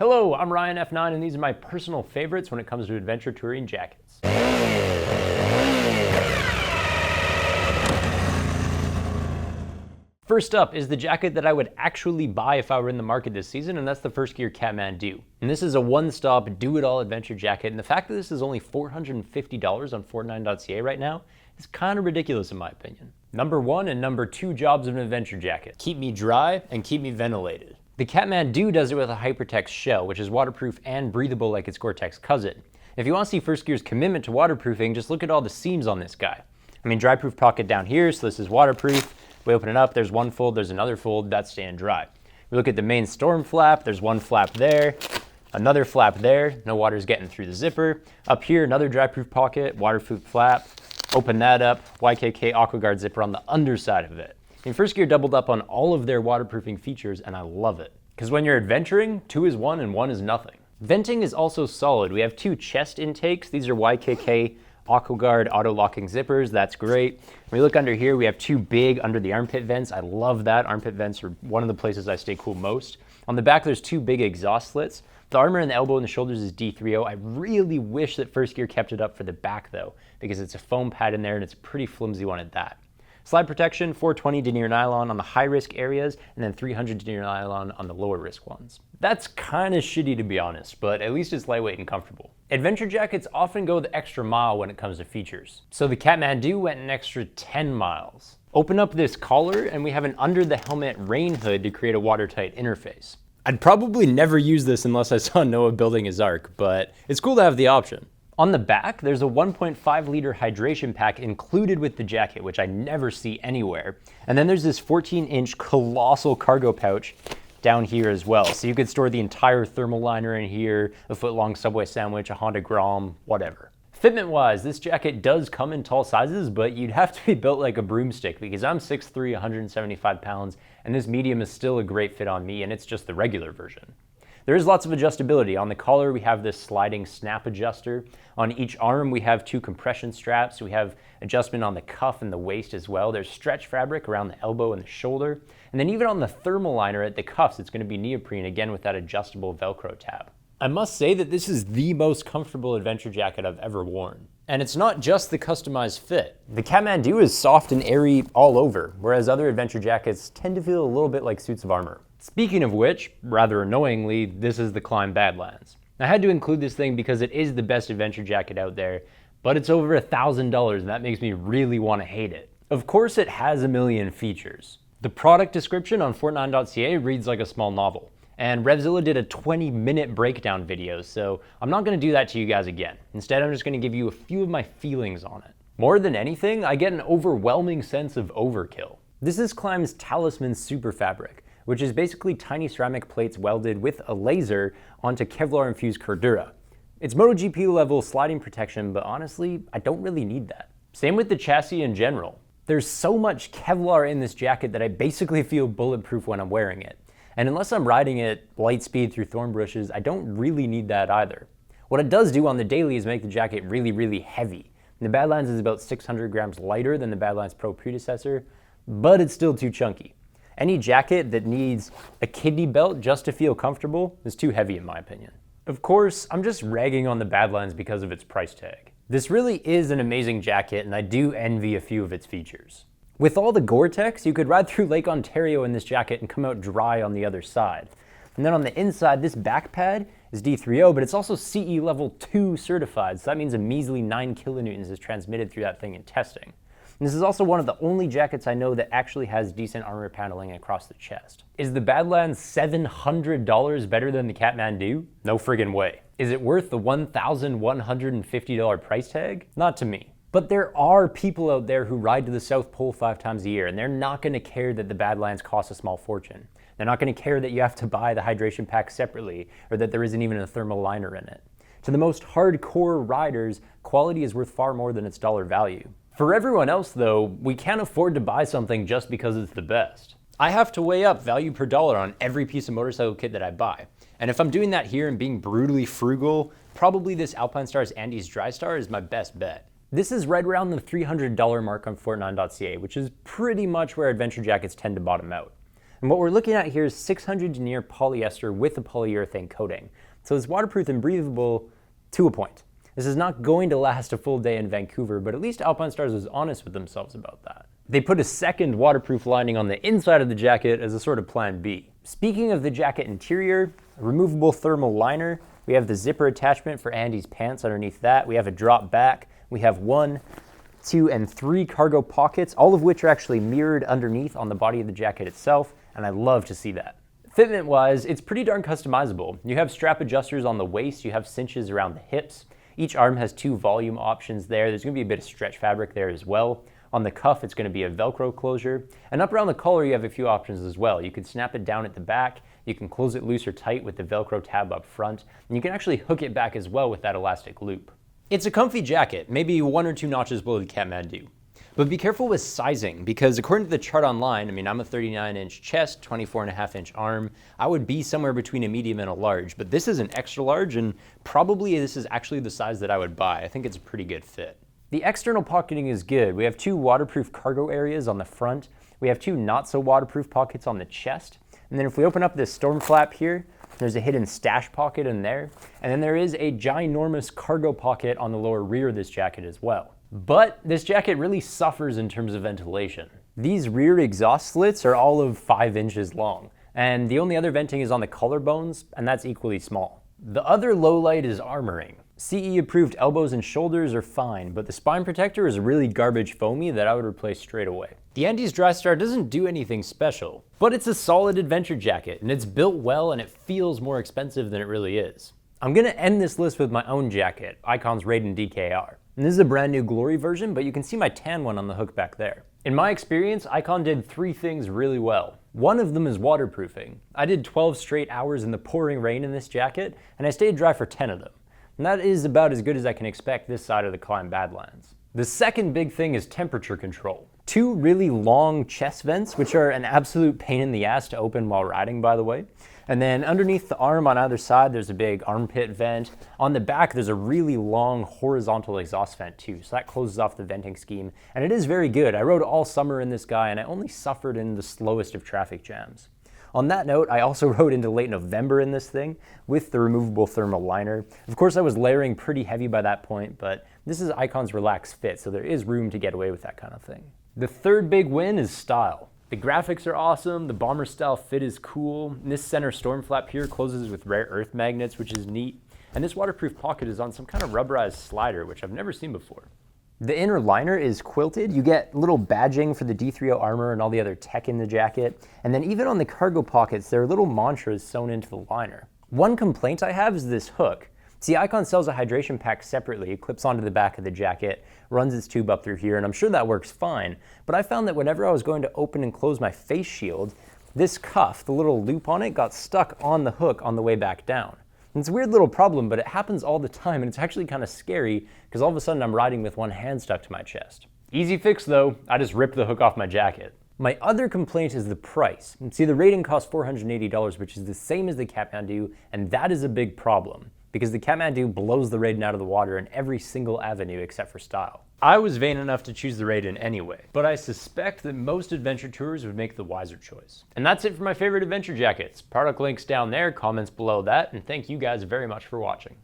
Hello, I'm Ryan F9 and these are my personal favorites when it comes to adventure touring jackets. First up is the jacket that I would actually buy if I were in the market this season, and that's the Firstgear Kathmandu. And this is a one-stop, do-it-all adventure jacket, and the fact that this is only $450 on fortnine.ca right now is kind of ridiculous in my opinion. Number one and number two jobs of an adventure jacket: keep me dry and keep me ventilated. The Kathmandu does it with a Hypertex shell, which is waterproof and breathable like its Gore-Tex cousin. If you want to see Firstgear's commitment to waterproofing, just look at all the seams on this guy. I mean, dry-proof pocket down here, so this is waterproof. We open it up, there's one fold, there's another fold, that's staying dry. We look at the main storm flap, there's one flap there, another flap there, no water's getting through the zipper. Up here, another dry-proof pocket, waterproof flap. Open that up, YKK AquaGuard zipper on the underside of it. And Firstgear doubled up on all of their waterproofing features, and I love it. Because when you're adventuring, 2 is 1 and 1 is nothing. Venting is also solid. We have 2 chest intakes. These are YKK AquaGuard auto-locking zippers. That's great. When we look under here, we have 2 big under the armpit vents. I love that. Armpit vents are one of the places I stay cool most. On the back, there's 2 big exhaust slits. The armor in the elbow and the shoulders is D3O. I really wish that Firstgear kept it up for the back though, because it's a foam pad in there and it's a pretty flimsy one at that. Slide protection, 420 denier nylon on the high risk areas, and then 300 denier nylon on the lower risk ones. That's kind of shitty to be honest, but at least it's lightweight and comfortable. Adventure jackets often go the extra mile when it comes to features. So the Kathmandu went an extra 10 miles. Open up this collar and we have an under the helmet rain hood to create a watertight interface. I'd probably never use this unless I saw Noah building his ark, but it's cool to have the option. On the back, there's a 1.5 liter hydration pack included with the jacket, which I never see anywhere. And then there's this 14-inch colossal cargo pouch down here as well. So you could store the entire thermal liner in here, a foot-long Subway sandwich, a Honda Grom, whatever. Fitment-wise, this jacket does come in tall sizes, but you'd have to be built like a broomstick because I'm 6'3", 175 pounds, and this medium is still a great fit on me, and it's just the regular version. There is lots of adjustability. On the collar, we have this sliding snap adjuster. On each arm, we have 2 compression straps. We have adjustment on the cuff and the waist as well. There's stretch fabric around the elbow and the shoulder. And then even on the thermal liner at the cuffs, it's going to be neoprene, again with that adjustable Velcro tab. I must say that this is the most comfortable adventure jacket I've ever worn. And it's not just the customized fit. The Kathmandu is soft and airy all over, whereas other adventure jackets tend to feel a little bit like suits of armor. Speaking of which, rather annoyingly, this is the Klim Badlands. I had to include this thing because it is the best adventure jacket out there, but it's over $1,000 and that makes me really want to hate it. Of course it has a million features. The product description on fortnine.ca reads like a small novel, and Revzilla did a 20-minute breakdown video, so I'm not going to do that to you guys again. Instead, I'm just going to give you a few of my feelings on it. More than anything, I get an overwhelming sense of overkill. This is Klim's Talisman Super Fabric, which is basically tiny ceramic plates welded with a laser onto Kevlar-infused Cordura. It's MotoGP level sliding protection, but honestly, I don't really need that. Same with the chassis in general. There's so much Kevlar in this jacket that I basically feel bulletproof when I'm wearing it. And unless I'm riding it light speed through thorn bushes, I don't really need that either. What it does do on the daily is make the jacket really, really heavy. And the Badlands is about 600 grams lighter than the Badlands Pro predecessor, but it's still too chunky. Any jacket that needs a kidney belt just to feel comfortable is too heavy in my opinion. Of course, I'm just ragging on the Badlands because of its price tag. This really is an amazing jacket and I do envy a few of its features. With all the Gore-Tex, you could ride through Lake Ontario in this jacket and come out dry on the other side. And then on the inside, this back pad is D3O, but it's also CE level 2 certified, so that means a measly 9 kilonewtons is transmitted through that thing in testing. And this is also one of the only jackets I know that actually has decent armor paneling across the chest. Is the Badlands $700 better than the Kathmandu? No friggin' way. Is it worth the $1,150 price tag? Not to me. But there are people out there who ride to the South Pole 5 times a year, and they're not going to care that the Badlands cost a small fortune. They're not going to care that you have to buy the hydration pack separately, or that there isn't even a thermal liner in it. To the most hardcore riders, quality is worth far more than its dollar value. For everyone else though, we can't afford to buy something just because it's the best. I have to weigh up value per dollar on every piece of motorcycle kit that I buy. And if I'm doing that here and being brutally frugal, probably this Alpinestars Andes Drystar is my best bet. This is right around the $300 mark on fortnine.ca, which is pretty much where adventure jackets tend to bottom out. And what we're looking at here is 600 denier polyester with a polyurethane coating. So it's waterproof and breathable to a point. This is not going to last a full day in Vancouver, but at least Alpinestars was honest with themselves about that. They put a second waterproof lining on the inside of the jacket as a sort of plan B. Speaking of the jacket interior, a removable thermal liner. We have the zipper attachment for Andy's pants underneath that. We have a drop back. We have 1, 2, and 3 cargo pockets, all of which are actually mirrored underneath on the body of the jacket itself, and I love to see that. Fitment-wise, it's pretty darn customizable. You have strap adjusters on the waist, you have cinches around the hips. Each arm has 2 volume options there. There's going to be a bit of stretch fabric there as well. On the cuff, it's going to be a Velcro closure. And up around the collar, you have a few options as well. You can snap it down at the back, you can close it loose or tight with the Velcro tab up front, and you can actually hook it back as well with that elastic loop. It's a comfy jacket, maybe 1 or 2 notches below the Kathmandu. But be careful with sizing, because according to the chart online, I mean, I'm a 39-inch chest, 24.5-inch arm. I would be somewhere between a medium and a large, but this is an extra large, and probably this is actually the size that I would buy. I think it's a pretty good fit. The external pocketing is good. We have 2 waterproof cargo areas on the front. We have 2 not so waterproof pockets on the chest. And then if we open up this storm flap here, there's a hidden stash pocket in there. And then there is a ginormous cargo pocket on the lower rear of this jacket as well. But this jacket really suffers in terms of ventilation. These rear exhaust slits are all of 5 inches long, and the only other venting is on the collarbones, and that's equally small. The other lowlight is armoring. CE approved elbows and shoulders are fine, but the spine protector is really garbage foamy that I would replace straight away. The Andy's Drystar doesn't do anything special, but it's a solid adventure jacket, and it's built well and it feels more expensive than it really is. I'm gonna end this list with my own jacket, Icon's Raiden DKR. And this is a brand new glory version, but you can see my tan one on the hook back there. In my experience, Icon did 3 things really well. One of them is waterproofing. I did 12 straight hours in the pouring rain in this jacket, and I stayed dry for 10 of them. And that is about as good as I can expect this side of the Klim Badlands. The second big thing is temperature control. 2 really long chest vents, which are an absolute pain in the ass to open while riding, by the way. And then underneath the arm on either side, there's a big armpit vent. On the back, there's a really long horizontal exhaust vent too, so that closes off the venting scheme. And it is very good. I rode all summer in this guy, and I only suffered in the slowest of traffic jams. On that note, I also rode into late November in this thing with the removable thermal liner. Of course, I was layering pretty heavy by that point, but this is Icon's Relax Fit, so there is room to get away with that kind of thing. The third big win is style. The graphics are awesome, the bomber style fit is cool, and this center storm flap here closes with rare earth magnets, which is neat, and this waterproof pocket is on some kind of rubberized slider, which I've never seen before. The inner liner is quilted. You get little badging for the D30 armor and all the other tech in the jacket, and then even on the cargo pockets, there are little mantras sewn into the liner. One complaint I have is this hook. See, Icon sells a hydration pack separately. It clips onto the back of the jacket, runs its tube up through here, and I'm sure that works fine. But I found that whenever I was going to open and close my face shield, this cuff, the little loop on it, got stuck on the hook on the way back down. And it's a weird little problem, but it happens all the time, and it's actually kind of scary because all of a sudden I'm riding with one hand stuck to my chest. Easy fix though, I just ripped the hook off my jacket. My other complaint is the price. See, the Raiden costs $480, which is the same as the Kathmandu, and that is a big problem, because the Kathmandu blows the Raiden out of the water in every single avenue except for style. I was vain enough to choose the Raiden anyway, but I suspect that most adventure tours would make the wiser choice. And that's it for my favorite adventure jackets. Product links down there, comments below that, and thank you guys very much for watching.